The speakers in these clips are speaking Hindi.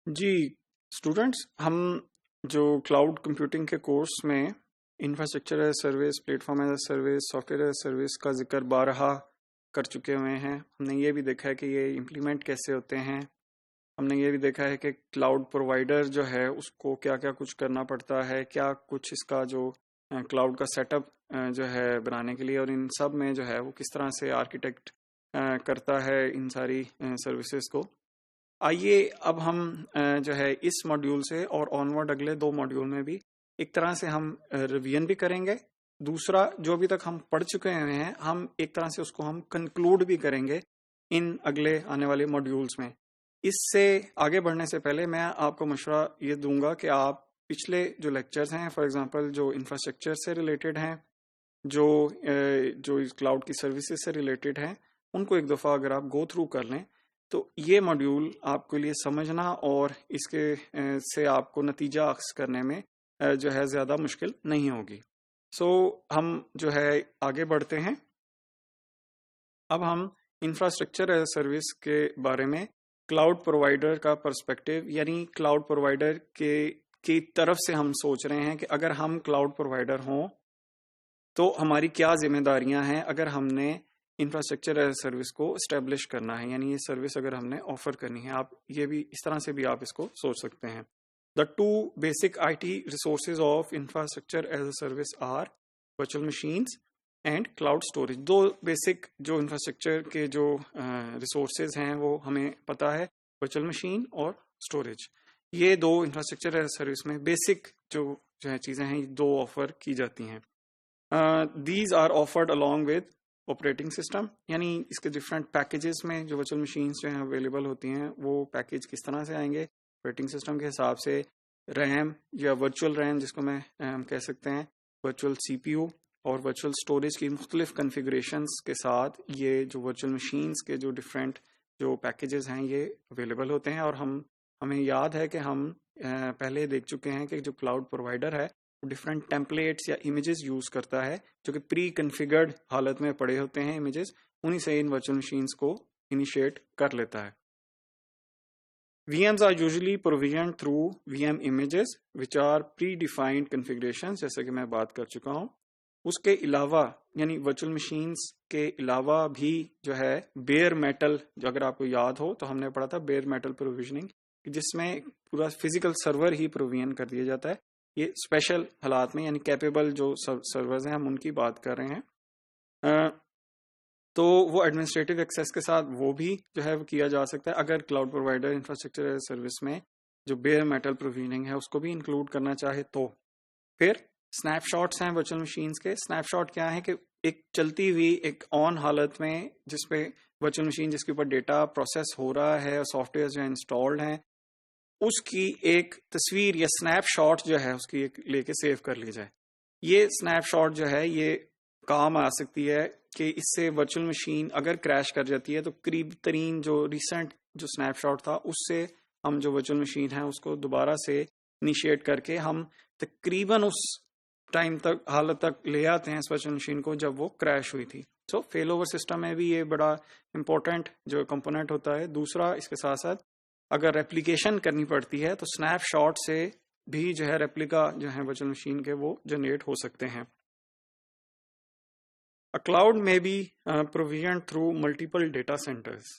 जी, स्टूडेंट्स, हम जो क्लाउड कंप्यूटिंग के कोर्स में infrastructure as service, platform as service, software as service का जिक्र बारहा कर चुके हुए हैं। हमने ये भी देखा है कि ये इम्प्लीमेंट कैसे होते हैं। हमने ये भी देखा है कि क्लाउड प्रोवाइडर जो है उसको क्या क्या कुछ करना पड़ता है, क्या कुछ इसका जो क्लाउड का सेटअप जो है बनाने के लिए, और इन सब में जो है वो किस तरह से आर्किटेक्ट करता है इन सारी सर्विसेज को। आइए अब हम जो है इस मॉड्यूल से और ऑनवर्ड अगले 2 मॉड्यूल में भी एक तरह से हम रिवीजन भी करेंगे। दूसरा, जो अभी तक हम पढ़ चुके हैं, हम एक तरह से उसको हम कंक्लूड भी करेंगे इन अगले आने वाले मॉड्यूल्स में। इससे आगे बढ़ने से पहले मैं आपको मशवरा ये दूंगा कि आप पिछले जो लेक्चर्स हैं, फॉर एग्जांपल जो इंफ्रास्ट्रक्चर से रिलेटेड हैं, जो इस क्लाउड की सर्विसेज से रिलेटेड हैं, उनको एक दफ़ा अगर आप गो थ्रू कर लें तो ये मॉड्यूल आपके लिए समझना और इसके से आपको नतीजा अक्स करने में जो है ज़्यादा मुश्किल नहीं होगी। सो हम जो है आगे बढ़ते हैं। अब हम इंफ्रास्ट्रक्चर एज सर्विस के बारे में क्लाउड प्रोवाइडर का पर्सपेक्टिव, यानी क्लाउड प्रोवाइडर के की तरफ से हम सोच रहे हैं कि अगर हम क्लाउड प्रोवाइडर हों तो हमारी क्या जिम्मेदारियां हैं अगर हमने इंफ्रास्ट्रक्चर एज सर्विस को स्टेब्लिश करना है, यानी ये सर्विस अगर हमने ऑफर करनी है। आप ये भी इस तरह से भी आप इसको सोच सकते हैं। The two basic IT resources of infrastructure as a service are virtual machines and cloud storage. दो बेसिक जो इंफ्रास्ट्रक्चर के जो रिसोर्सेज हैं वो हमें पता है, वर्चुअल मशीन और स्टोरेज। ये दो इंफ्रास्ट्रक्चर एज सर्विस में बेसिक जो है चीज़ें हैं, दो ऑफर की जाती हैं। These are offered along with operating system, यानी इसके डिफरेंट पैकेजेस में जो वर्चुअल मशीन्स जो हैं अवेलेबल होती हैं, वो पैकेज किस तरह से आएंगे ऑपरेटिंग सिस्टम के हिसाब से। रैम या वर्चुअल रैम जिसको मैं कह सकते हैं, वर्चुअल सीपीयू और वर्चुअल स्टोरेज की मुख्तलिफ कन्फिग्रेशंस के साथ ये जो वर्चुअल मशीन्स के जो डिफरेंट जो पैकेजेस हैं ये अवेलेबल होते हैं। और हमें याद है कि हम पहले देख चुके हैं कि जो क्लाउड प्रोवाइडर है डिफरेंट टेम्पलेट्स या इमेजेस यूज करता है जो कि प्री कन्फिगर्ड हालत में पड़े होते हैं इमेजेस, उन्हीं से इन वर्चुअल मशीन्स को इनिशिएट कर लेता है। VMs are usually provisioned through VM images which are predefined configurations, जैसे कि मैं बात कर चुका हूँ। उसके अलावा यानी वर्चुअल मशीन्स के अलावा भी जो है बेयर मेटल, जो अगर आपको याद हो तो हमने पढ़ा था बेयर मेटल प्रोविजनिंग, जिसमें पूरा फिजिकल सर्वर ही प्रोविजन कर दिया जाता है। ये स्पेशल हालात में यानी कैपेबल जो सर्वर्स हैं हम उनकी बात कर रहे हैं। तो वो एडमिनिस्ट्रेटिव एक्सेस के साथ वो भी जो है वो किया जा सकता है अगर cloud provider infrastructure as service में जो बेयर मेटल प्रोविजनिंग है उसको भी इंक्लूड करना चाहे तो। फिर स्नैपशॉट्स हैं वर्चुअल मशीन्स के। स्नैपशॉट क्या है कि एक चलती हुई एक ऑन हालत में जिसपे वर्चुअल मशीन जिसके ऊपर डेटा प्रोसेस हो रहा है और सॉफ्टवेयर जो इंस्टॉल्ड हैं उसकी एक तस्वीर या स्नैपशॉट जो है उसकी एक लेके सेव कर ली जाए। ये स्नैपशॉट जो है ये काम आ सकती है कि इससे वर्चुअल मशीन अगर क्रैश कर जाती है तो करीब तरीन जो रिसेंट जो स्नैपशॉट था उससे हम जो वर्चुअल मशीन है उसको दोबारा से इनिशिएट करके हम तकरीबन उस टाइम तक हालत तक ले आते हैं इस वर्चुअल मशीन को जब वो क्रैश हुई थी। सो फेल ओवर सिस्टम में भी ये बड़ा इंपॉर्टेंट जो कंपोनेंट होता है। दूसरा, इसके साथ साथ अगर रेप्लिकेशन करनी पड़ती है तो स्नैपशॉट से भी जो है रेप्लिका जो है वर्चुअल मशीन के वो जनरेट हो सकते हैं। A cloud may be provisioned through multiple data centers.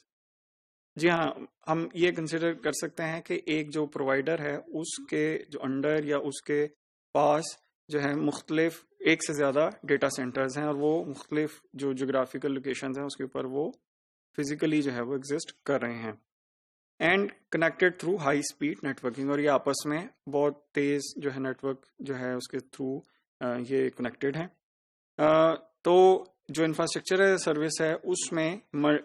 जी हाँ, हम ये कंसिडर कर सकते हैं कि एक जो प्रोवाइडर है उसके जो अंडर या उसके पास जो है मुख्तलिफ एक से ज़्यादा डेटा सेंटर्स हैं और वो मुख्तलिफ जो जोग्राफिकल लोकेशंस हैं उसके ऊपर वो फिजिकली जो है वो एग्जिस्ट कर रहे हैं। And connected through high speed networking, और ये आपस में बहुत तेज़ जो है नेटवर्क जो है उसके थ्रू ये कनेक्टेड है। तो जो इंफ्रास्ट्रक्चर सर्विस है उसमें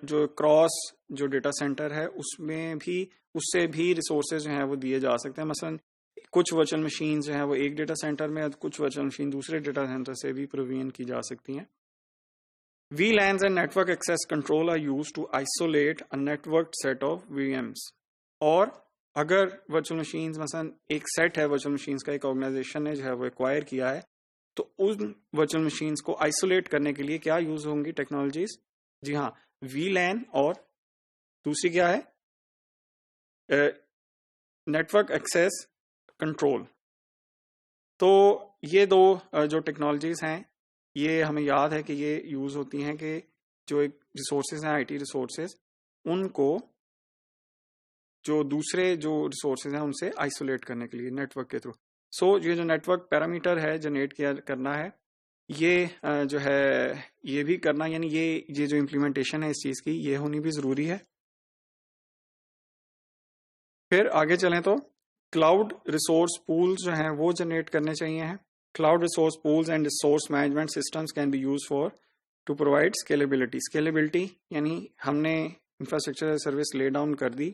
जो क्रॉस जो डेटा सेंटर है उसमें भी उससे भी रिसोर्सेज जो हैं वो दिए जा सकते हैं। मसलन कुछ वर्चुअल मशीन जो हैं वो एक डेटा सेंटर में, कुछ वर्चुअल मशीन दूसरे डेटा सेंटर से भी प्रोविजन की जा सकती हैं। VLANs and network access control are used to isolate a networked set of VMs. और अगर वर्चुअल मशीन्स मसलन एक सेट है वर्चुअल मशीन्स का, एक ऑर्गेनाइजेशन ने जो है वो एक्वायर किया है, तो उन वर्चुअल मशीन्स को आइसोलेट करने के लिए क्या यूज होंगी टेक्नोलॉजीज? जी हाँ, VLAN और दूसरी क्या है नेटवर्क एक्सेस कंट्रोल। तो ये दो जो टेक्नोलॉजीज हैं ये हमें याद है कि ये यूज होती हैं कि जो एक रिसोर्सेज हैं आईटी रिसोर्सेज उनको जो दूसरे जो रिसोर्सेज हैं उनसे आइसोलेट करने के लिए नेटवर्क के थ्रू। सो ये जो नेटवर्क पैरामीटर है जनरेट किया करना है ये जो है ये भी करना, यानी ये जो इम्प्लीमेंटेशन है इस चीज की ये होनी भी जरूरी है। फिर आगे चलें तो क्लाउड रिसोर्स पूल्स जो हैं वो जनरेट करने चाहिए हैं। Cloud resource pools and resource management systems can be use for to provide scalability. Scalability यानी हमने इंफ्रास्ट्रक्चर सर्विस ले डाउन कर दी,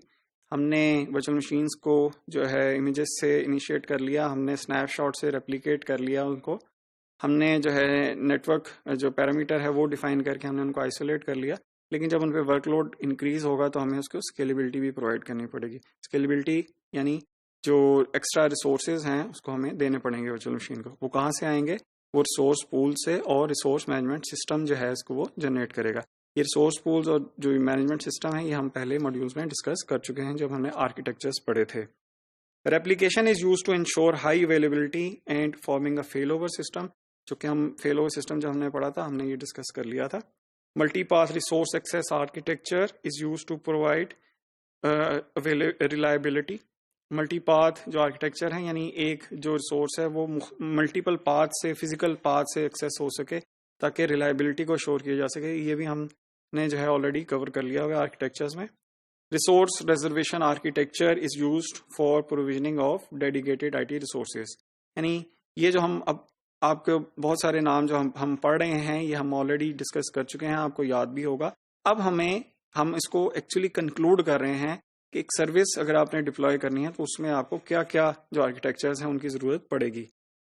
हमने वर्चुअल मशीन्स को जो है इमेजेस से इनिशिएट कर लिया, हमने स्नैपशॉट से रेप्लिकेट कर लिया उनको, हमने जो है नेटवर्क जो पैरामीटर है वो डिफाइन करके हमने उनको आइसोलेट कर लिया। लेकिन जब उन पर वर्कलोड इंक्रीज होगा तो हमें उसको स्केलेबिलिटी भी प्रोवाइड करनी पड़ेगी। स्केलेबिलिटी यानी जो एक्स्ट्रा रिसोर्सेज हैं उसको हमें देने पड़ेंगे वर्चुअल मशीन को। वो कहाँ से आएंगे? वो रिसोर्स पूल से, और रिसोर्स मैनेजमेंट सिस्टम जो है इसको वो जनरेट करेगा। ये रिसोर्स पूल्स और जो मैनेजमेंट सिस्टम है ये हम पहले मॉड्यूल्स में डिस्कस कर चुके हैं जब हमने आर्किटेक्चर्स पढ़े थे। Replication is use to ensure high availability and forming a fail over system, जो कि हम फेल ओवर सिस्टम जब हमने पढ़ा था हमने ये डिस्कस कर लिया था। Multipath resource access architecture is use to provide reliability. Multipath जो आर्किटेक्चर है यानी एक जो रिसोर्स है वो मल्टीपल पाथ से, फिजिकल पाथ से एक्सेस हो सके ताकि रिलायबिलिटी को श्योर किया जा सके। ये भी हमने जो है ऑलरेडी कवर कर लिया हुआ आर्किटेक्चर्स में। Resource reservation architecture is used for provisioning of dedicated IT resources. यानी ये जो हम अब आपको बहुत सारे नाम जो हम पढ़ रहे हैं ये हम ऑलरेडी डिस्कस कर चुके हैं, आपको याद भी होगा। अब हम इसको एक्चुअली कंक्लूड कर रहे हैं कि एक सर्विस अगर आपने डिप्लॉय करनी है तो उसमें आपको क्या क्या जो आर्किटेक्चर्स हैं उनकी जरूरत पड़ेगी।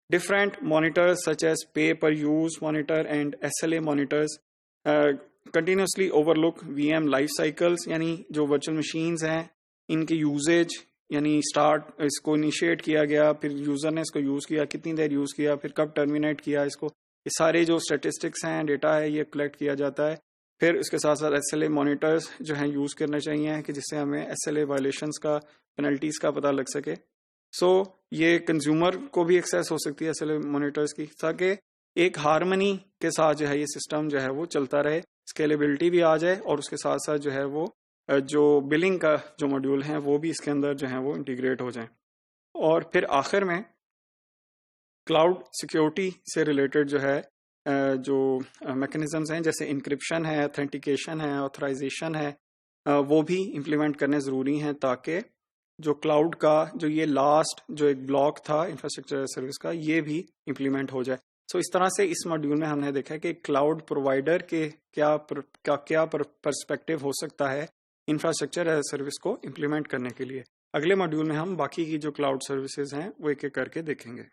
डिफरेंट मॉनिटर्स सच एज पे पर use monitor and SLA monitors continuously overlook VM life cycles, यानी जो वर्चुअल मशीन्स हैं इनके यूजेज, यानी स्टार्ट इसको इनिशिएट किया गया, फिर यूजर ने इसको यूज किया, कितनी देर यूज किया, फिर कब टर्मिनेट किया इसको, ये सारे जो स्टेटिस्टिक्स हैं डेटा है ये कलेक्ट किया जाता है। फिर इसके साथ साथ SLA मॉनिटर्स जो हैं यूज करने चाहिए कि जिससे हमें SLA वायलेशंस का, पेनल्टीज का पता लग सके। सो ये कंज्यूमर को भी एक्सेस हो सकती है SLA मॉनिटर्स की, ताकि एक हार्मनी के साथ जो है ये सिस्टम जो है वो चलता रहे, स्केलेबिलिटी भी आ जाए और उसके साथ साथ जो है वो जो बिलिंग का जो मॉड्यूल है वो भी इसके अंदर जो है वो इंटीग्रेट हो जाए। और फिर आखिर में क्लाउड सिक्योरिटी से रिलेटेड जो है जो मैकेनिज्म्स हैं जैसे इंक्रिप्शन है, ऑथेंटिकेशन है, ऑथराइजेशन है, वो भी इम्प्लीमेंट करने ज़रूरी हैं ताकि जो क्लाउड का जो ये लास्ट जो एक ब्लॉक था इंफ्रास्ट्रक्चर सर्विस का ये भी इम्प्लीमेंट हो जाए। सो इस तरह से इस मॉड्यूल में हमने देखा कि क्लाउड प्रोवाइडर के क्या पर्सपेक्टिव हो सकता है इंफ्रास्ट्रक्चर एज सर्विस को इम्प्लीमेंट करने के लिए। अगले मॉड्यूल में हम बाकी की जो क्लाउड सर्विसेज हैं वो एक एक करके देखेंगे।